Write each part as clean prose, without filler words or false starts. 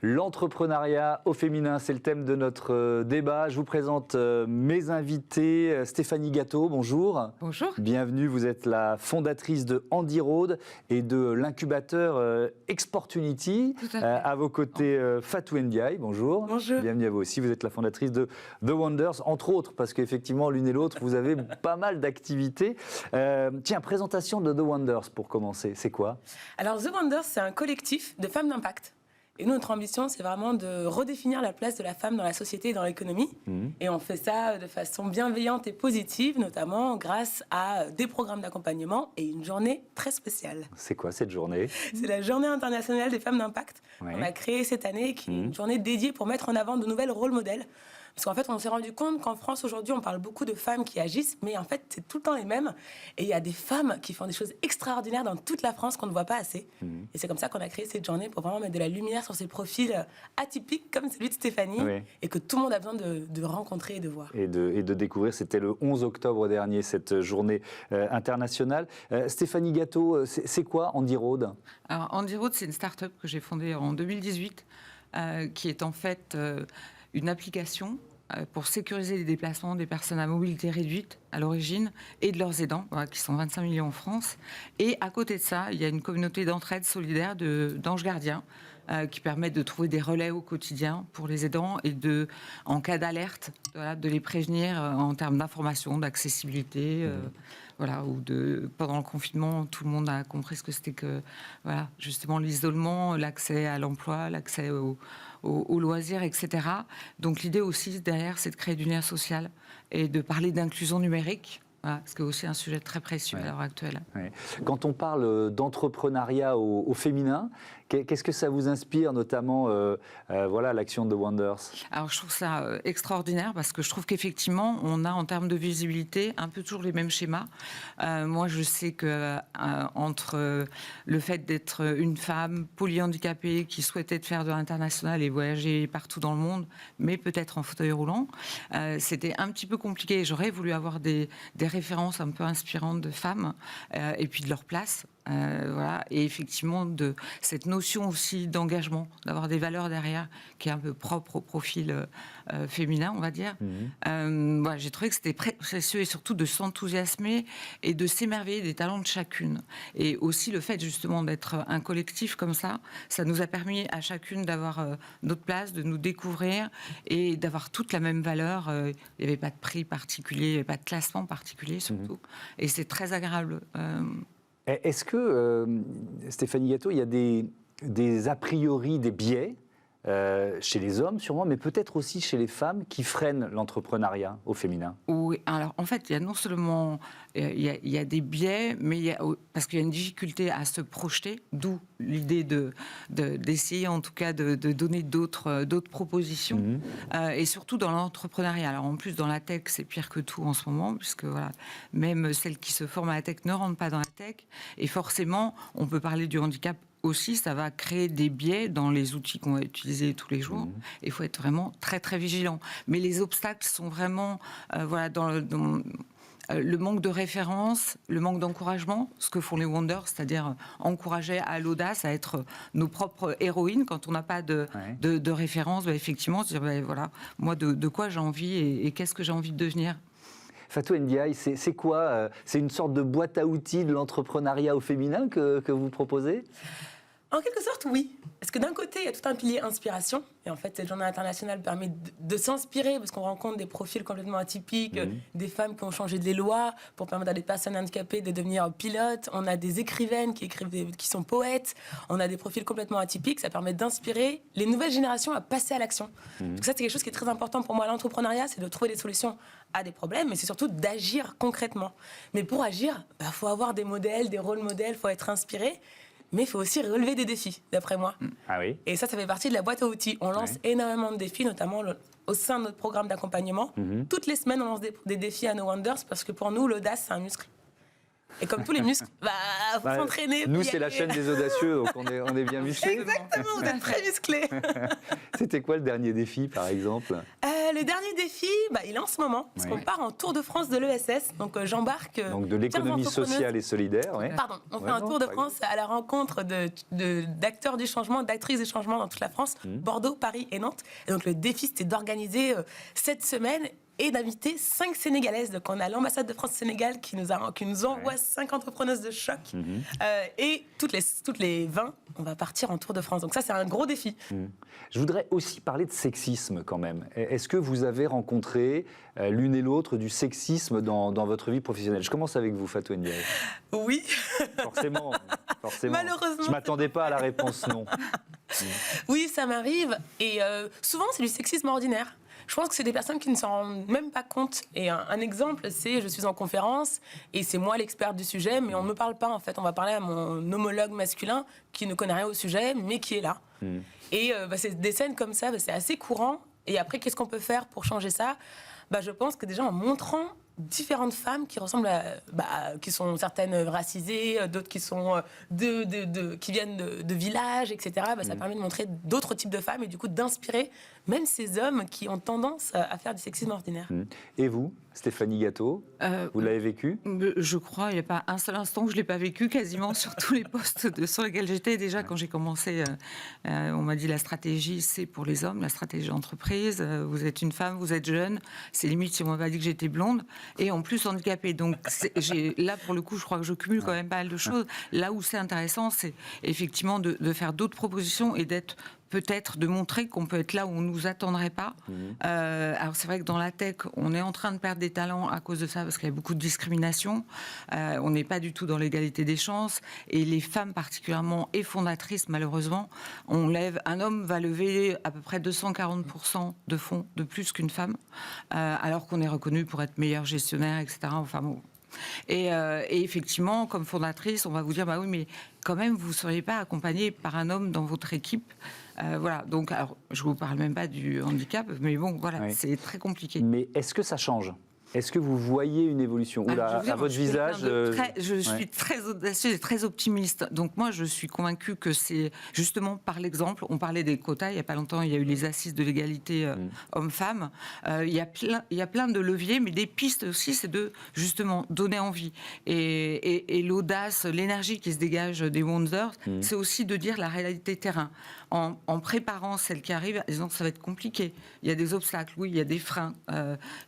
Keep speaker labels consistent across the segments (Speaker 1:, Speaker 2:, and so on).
Speaker 1: L'entrepreneuriat au féminin, c'est le thème de notre débat. Je vous présente mes invités. Stéphanie Gâteau, bonjour.
Speaker 2: Bonjour.
Speaker 1: Bienvenue, vous êtes la fondatrice de Handy Road et de l'incubateur Exportunity. À vos côtés, Fatou Ndiaye, bonjour.
Speaker 2: Bonjour.
Speaker 1: Bienvenue à vous aussi, vous êtes la fondatrice de The Wonders, entre autres, parce qu'effectivement, l'une et l'autre, vous avez pas mal d'activités. Tiens, présentation de The Wonders pour commencer, c'est quoi ?
Speaker 2: Alors, The Wonders, c'est un collectif de femmes d'impact. Et nous, notre ambition, c'est vraiment de redéfinir la place de la femme dans la société et dans l'économie. Et on fait ça de façon bienveillante et positive, notamment grâce à des programmes d'accompagnement et une journée très spéciale.
Speaker 1: C'est quoi cette journée ?
Speaker 2: C'est la Journée internationale des femmes d'impact
Speaker 1: Ouais.
Speaker 2: qu'on a créée cette année, qui est une journée dédiée pour mettre en avant de nouvelles rôles modèles. Parce qu'en fait, on s'est rendu compte qu'en France, aujourd'hui, on parle beaucoup de femmes qui agissent, mais en fait, c'est tout le temps les mêmes. Et il y a des femmes qui font des choses extraordinaires dans toute la France qu'on ne voit pas assez. Et c'est comme ça qu'on a créé cette journée, pour vraiment mettre de la lumière sur ces profils atypiques, comme celui de Stéphanie,
Speaker 1: Oui.
Speaker 2: et que tout le monde a besoin de rencontrer et de voir.
Speaker 1: Et de découvrir. C'était le 11 octobre dernier, cette journée internationale. Stéphanie Gâteau, c'est quoi Handy Road ?
Speaker 3: Alors, Handy Road, c'est une start-up que j'ai fondée en 2018, qui est en fait une application pour sécuriser les déplacements des personnes à mobilité réduite à l'origine et de leurs aidants, qui sont 25 millions en France. Et à côté de ça, il y a une communauté d'entraide solidaire d'anges gardiens qui permettent de trouver des relais au quotidien pour les aidants et en cas d'alerte, de les prévenir en termes d'information, d'accessibilité. Pendant le confinement, tout le monde a compris ce que c'était que justement l'isolement, l'accès à l'emploi, l'accès aux loisirs, etc. Donc l'idée aussi derrière, c'est de créer du lien social et de parler d'inclusion numérique. Voilà, ce qui est aussi un sujet très précieux à l'heure actuelle.
Speaker 1: Ouais. Quand on parle d'entrepreneuriat au féminin, qu'est-ce que ça vous inspire, notamment l'action de The Wonders ?
Speaker 3: Alors je trouve ça extraordinaire parce que je trouve qu'effectivement, on a en termes de visibilité un peu toujours les mêmes schémas. Moi, je sais que entre le fait d'être une femme polyhandicapée qui souhaitait faire de l'international et voyager partout dans le monde, mais peut-être en fauteuil roulant, c'était un petit peu compliqué. J'aurais voulu avoir des références un peu inspirantes de femmes et puis de leur place. Et effectivement de cette notion aussi d'engagement, d'avoir des valeurs derrière qui est un peu propre au profil féminin, on va dire. J'ai trouvé que c'était précieux et surtout de s'enthousiasmer et de s'émerveiller des talents de chacune. Et aussi le fait justement d'être un collectif comme ça nous a permis à chacune d'avoir notre place, de nous découvrir et d'avoir toute la même valeur. Il n'y avait pas de prix particulier, il n'y avait pas de classement particulier surtout. Et c'est très agréable.
Speaker 1: Est-ce que, Stéphanie Gâteau, il y a des a priori, des biais, chez les hommes sûrement, mais peut-être aussi chez les femmes, qui freinent l'entrepreneuriat au féminin ?
Speaker 3: Oui, alors en fait, il y a non seulement il y a des biais, mais parce qu'il y a une difficulté à se projeter, d'où l'idée d'essayer en tout cas de donner d'autres propositions, et surtout dans l'entrepreneuriat. Alors en plus, dans la tech, c'est pire que tout en ce moment, puisque même celles qui se forment à la tech ne rentrent pas dans la tech, et forcément, on peut parler du handicap aussi, ça va créer des biais dans les outils qu'on va utiliser tous les jours. Il faut être vraiment très, très vigilant. Mais les obstacles sont vraiment dans le manque de référence, le manque d'encouragement, ce que font les Wonders, c'est-à-dire encourager à l'audace, à être nos propres héroïnes. Quand on n'a pas de référence, effectivement, se dire, moi, de quoi j'ai envie et qu'est-ce que j'ai envie de devenir ?
Speaker 1: Fatou Ndiaye, c'est quoi ? C'est une sorte de boîte à outils de l'entrepreneuriat au féminin que vous proposez ?
Speaker 2: En quelque sorte, oui. Parce que d'un côté, il y a tout un pilier inspiration. Et en fait, cette journée internationale permet de s'inspirer parce qu'on rencontre des profils complètement atypiques, des femmes qui ont changé les lois pour permettre à des personnes handicapées de devenir pilotes. On a des écrivaines qui sont poètes. On a des profils complètement atypiques. Ça permet d'inspirer les nouvelles générations à passer à l'action. Donc ça, c'est quelque chose qui est très important pour moi. L'entrepreneuriat, c'est de trouver des solutions à des problèmes, mais c'est surtout d'agir concrètement. Mais pour agir, faut avoir des modèles, des rôles modèles, il faut être inspiré. Mais il faut aussi relever des défis, d'après moi.
Speaker 1: Ah oui.
Speaker 2: Et ça fait partie de la boîte à outils. On lance énormément de défis, notamment au sein de notre programme d'accompagnement. Toutes les semaines, on lance des défis à No Wonders parce que pour nous, l'audace, c'est un muscle. Et comme tous les muscles, faut s'entraîner.
Speaker 1: Nous, c'est la chaîne des audacieux, donc on est bien musclés.
Speaker 2: Exactement, vous êtes très musclés.
Speaker 1: C'était quoi le dernier défi, par exemple ?
Speaker 2: Le dernier défi, il est en ce moment, parce qu'on part en Tour de France de l'ESS. Donc j'embarque.
Speaker 1: Donc de l'économie sociale et solidaire. Ouais.
Speaker 2: Pardon, on fait un Tour de France à la rencontre d'acteurs du changement, d'actrices du changement dans toute la France, Bordeaux, Paris et Nantes. Et donc le défi, c'était d'organiser cette semaine et d'inviter 5 Sénégalaises. Donc on a l'ambassade de France Sénégal qui nous envoie 5 entrepreneuses de choc. Et toutes les 20, on va partir en Tour de France. Donc ça, c'est un gros défi.
Speaker 1: Je voudrais aussi parler de sexisme quand même. Est-ce que vous avez rencontré l'une et l'autre du sexisme dans votre vie professionnelle? Je commence avec vous, Fatou Ndiaye.
Speaker 2: Oui.
Speaker 1: Forcément.
Speaker 2: Malheureusement.
Speaker 1: Je ne m'attendais pas à la réponse non.
Speaker 2: Oui, ça m'arrive. Et souvent, c'est du sexisme ordinaire. Je pense que c'est des personnes qui ne s'en rendent même pas compte. Et un exemple, c'est je suis en conférence et c'est moi l'experte du sujet, mais on ne me parle pas en fait. On va parler à mon homologue masculin qui ne connaît rien au sujet, mais qui est là. Et c'est des scènes comme ça, c'est assez courant. Et après, qu'est-ce qu'on peut faire pour changer ça? Je pense que déjà en montrant différentes femmes qui ressemblent qui sont certaines racisées, d'autres qui sont qui viennent de villages, etc. Ça permet de montrer d'autres types de femmes et du coup d'inspirer même ces hommes qui ont tendance à faire du sexisme ordinaire.
Speaker 1: Et vous, Stéphanie Gâteau, vous l'avez vécu?
Speaker 3: Je crois, il n'y a pas un seul instant où je ne l'ai pas vécu, quasiment sur tous les postes sur lesquels j'étais. Déjà, quand j'ai commencé, on m'a dit la stratégie, c'est pour les hommes, la stratégie d'entreprise. Vous êtes une femme, vous êtes jeune. C'est limite si on m'avait dit que j'étais blonde. Et en plus handicapée. Donc là, pour le coup, je crois que je cumule quand même pas mal de choses. Là où c'est intéressant, c'est effectivement de faire d'autres propositions et d'être peut-être de montrer qu'on peut être là où on ne nous attendrait pas. Alors c'est vrai que dans la tech, on est en train de perdre des talents à cause de ça, parce qu'il y a beaucoup de discrimination. On n'est pas du tout dans l'égalité des chances. Et les femmes particulièrement et fondatrices, malheureusement, un homme va lever à peu près 240% de fonds de plus qu'une femme, alors qu'on est reconnu pour être meilleur gestionnaire, etc. Enfin bon. Et effectivement, comme fondatrice, on va vous dire, oui, mais quand même, vous ne seriez pas accompagnée par un homme dans votre équipe. Voilà, donc alors, je ne vous parle même pas du handicap, mais bon, voilà, c'est très compliqué.
Speaker 1: Mais est-ce que ça change ? Est-ce que vous voyez une évolution? À votre visage...
Speaker 3: Je suis très audacieuse et très optimiste. Donc moi, je suis convaincue que c'est justement par l'exemple. On parlait des quotas, il n'y a pas longtemps, il y a eu les assises de l'égalité hommes-femmes. Il y a plein de leviers, mais des pistes aussi, c'est de justement donner envie. Et l'audace, l'énergie qui se dégage des Wonders, c'est aussi de dire la réalité terrain. En préparant celle qui arrive, disons que ça va être compliqué. Il y a des obstacles, oui, il y a des freins.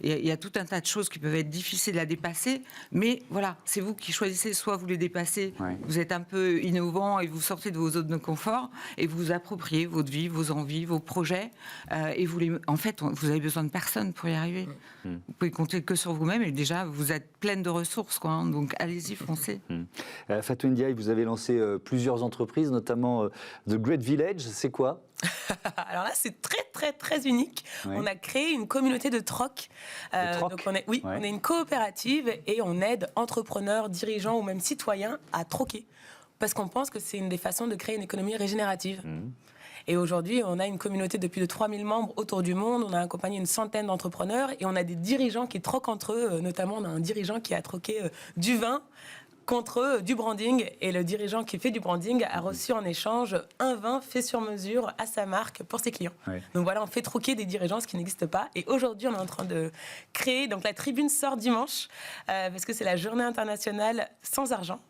Speaker 3: Il y a tout un tas de choses qui peuvent être difficiles à dépasser, mais voilà, c'est vous qui choisissez, soit vous les dépassez, vous êtes un peu innovant et vous sortez de vos zones de confort et vous vous appropriez votre vie, vos envies, vos projets, et en fait, vous avez besoin de personne pour y arriver. Vous pouvez compter que sur vous-même et déjà, vous êtes pleine de ressources, quoi, hein, donc allez-y, foncez.
Speaker 1: Fatou Ndiaye, vous avez lancé plusieurs entreprises, notamment The Great Village, c'est quoi ?
Speaker 2: Alors là, c'est très, très, très unique. On a créé une communauté de troc. Donc on est une coopérative et on aide entrepreneurs, dirigeants ou même citoyens à troquer. Parce qu'on pense que c'est une des façons de créer une économie régénérative. Et aujourd'hui, on a une communauté de plus de 3000 membres autour du monde. On a accompagné une centaine d'entrepreneurs et on a des dirigeants qui troquent entre eux. Notamment, on a un dirigeant qui a troqué du vin contre du branding, et le dirigeant qui fait du branding a reçu en échange un vin fait sur mesure à sa marque pour ses clients. Donc voilà, on fait troquer des dirigeants, ce qui n'existe pas. Et aujourd'hui, on est en train de créer, donc la tribune sort dimanche, parce que c'est la journée internationale sans argent.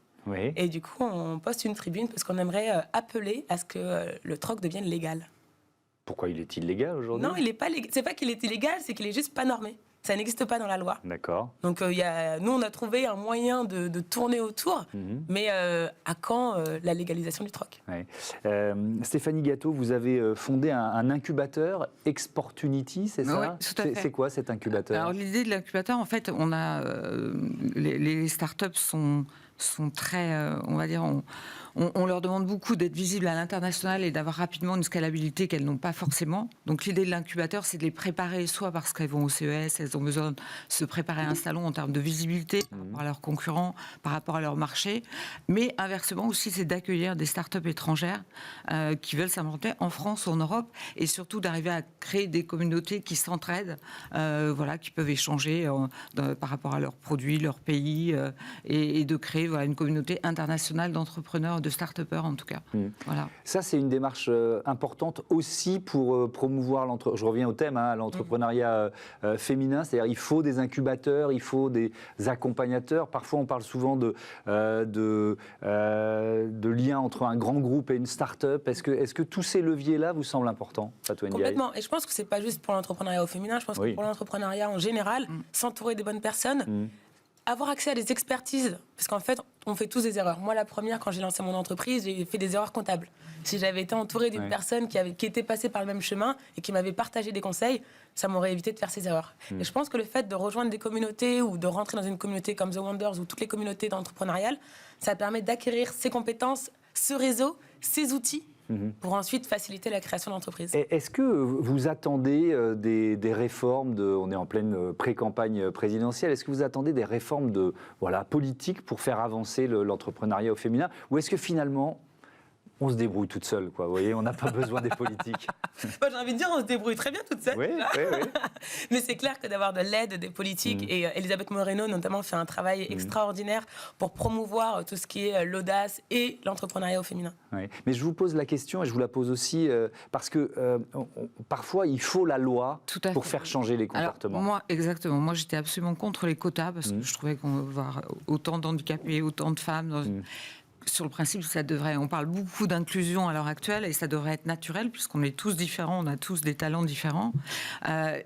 Speaker 2: Et du coup, on poste une tribune parce qu'on aimerait appeler à ce que le troc devienne légal. Pourquoi il est illégal aujourd'hui ? Non, il n'est pas légal. C'est pas qu'il est illégal, c'est qu'il est juste pas normé. Ça n'existe pas dans la loi. D'accord. Donc, nous, on a trouvé un moyen de tourner autour, mais à quand la légalisation du troc ? Stéphanie Gâteau, vous avez fondé un incubateur, Exportunity, c'est ça ?
Speaker 3: Oui, tout à fait.
Speaker 1: C'est quoi cet incubateur ?
Speaker 3: Alors, l'idée de l'incubateur, en fait, on a les startups sont très, on va dire, on leur demande beaucoup d'être visibles à l'international et d'avoir rapidement une scalabilité qu'elles n'ont pas forcément. Donc l'idée de l'incubateur, c'est de les préparer soit parce qu'elles vont au CES, elles ont besoin de se préparer à un salon en termes de visibilité par rapport à leurs concurrents, par rapport à leur marché. Mais inversement aussi, c'est d'accueillir des startups étrangères qui veulent s'implanter en France ou en Europe, et surtout d'arriver à créer des communautés qui s'entraident, voilà, qui peuvent échanger par rapport à leurs produits, leur pays, et de créer une communauté internationale d'entrepreneurs, de start-upers en tout cas. Voilà.
Speaker 1: Ça, c'est une démarche importante aussi pour promouvoir je reviens au thème, l'entrepreneuriat féminin, c'est-à-dire il faut des incubateurs, il faut des accompagnateurs. Parfois, on parle souvent de liens entre un grand groupe et une start-up. Est-ce que tous ces leviers-là vous semblent importants, Fatou Ndiaye?
Speaker 2: Complètement. Et je pense que c'est pas juste pour l'entrepreneuriat au féminin, je pense que pour l'entrepreneuriat en général, s'entourer des bonnes personnes, avoir accès à des expertises, parce qu'en fait, on fait tous des erreurs. Moi, la première, quand j'ai lancé mon entreprise, j'ai fait des erreurs comptables. Si j'avais été entourée d'une personne qui était passée par le même chemin et qui m'avait partagé des conseils, ça m'aurait évité de faire ces erreurs. Et je pense que le fait de rejoindre des communautés ou de rentrer dans une communauté comme The Wonders ou toutes les communautés d'entrepreneurial, ça permet d'acquérir ces compétences, ce réseau, ces outils, pour ensuite faciliter la création d'entreprises.
Speaker 1: Est-ce que vous attendez des réformes on est en pleine pré-campagne présidentielle, est-ce que vous attendez des réformes politiques pour faire avancer l'entrepreneuriat au féminin, ou est-ce que finalement on se débrouille toute seule, quoi, vous voyez, on n'a pas besoin des politiques?
Speaker 2: J'ai envie de dire, on se débrouille très bien toute seule.
Speaker 1: Oui.
Speaker 2: Mais c'est clair que d'avoir de l'aide des politiques, et Elisabeth Moreno notamment fait un travail extraordinaire pour promouvoir tout ce qui est l'audace et l'entrepreneuriat au féminin.
Speaker 1: Oui. Mais je vous pose la question, et je vous la pose aussi, parce que parfois il faut la loi pour faire changer les comportements.
Speaker 3: Alors, moi j'étais absolument contre les quotas, parce que je trouvais qu'on va voir autant d'handicapés, autant de femmes sur le principe, on parle beaucoup d'inclusion à l'heure actuelle, et ça devrait être naturel puisqu'on est tous différents, on a tous des talents différents.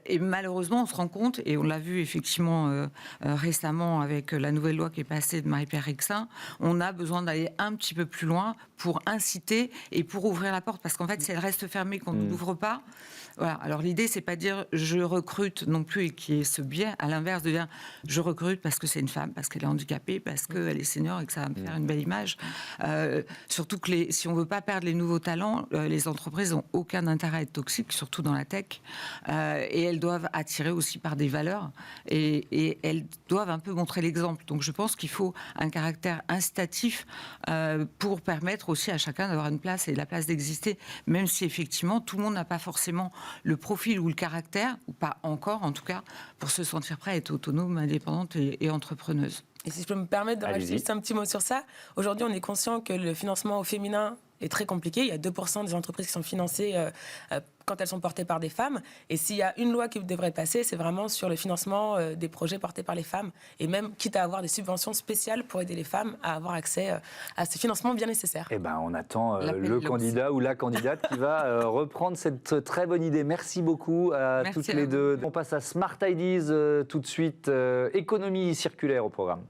Speaker 3: Et malheureusement, on se rend compte, et on l'a vu effectivement récemment avec la nouvelle loi qui est passée de Marie-Pierre Rixain, on a besoin d'aller un petit peu plus loin pour inciter et pour ouvrir la porte, parce qu'en fait, si elle reste fermée, qu'on ne l'ouvre pas. Voilà. Alors l'idée, c'est pas de dire je recrute non plus, et qui est ce biais, à l'inverse de dire je recrute parce que c'est une femme, parce qu'elle est handicapée, parce qu'elle est senior et que ça va me faire une belle image. Surtout que si on veut pas perdre les nouveaux talents, les entreprises n'ont aucun intérêt à être toxiques, surtout dans la tech, et elles doivent attirer aussi par des valeurs, et elles doivent un peu montrer l'exemple. Donc je pense qu'il faut un caractère incitatif pour permettre aussi à chacun d'avoir une place et la place d'exister, même si effectivement tout le monde n'a pas forcément le profil ou le caractère, ou pas encore en tout cas, pour se sentir prêt à être autonome, indépendante et entrepreneuse.
Speaker 2: Et si je peux me permettre de rajouter juste un petit mot sur ça, aujourd'hui on est conscient que le financement au féminin est très compliqué. Il y a 2% des entreprises qui sont financées quand elles sont portées par des femmes. Et s'il y a une loi qui devrait passer, c'est vraiment sur le financement des projets portés par les femmes. Et même quitte à avoir des subventions spéciales pour aider les femmes à avoir accès à ce financement bien nécessaire.
Speaker 1: Eh ben, on attend le candidat ou la candidate qui va reprendre cette très bonne idée. Merci beaucoup à toutes les deux. On passe à Smart Ideas tout de suite. Économie circulaire au programme.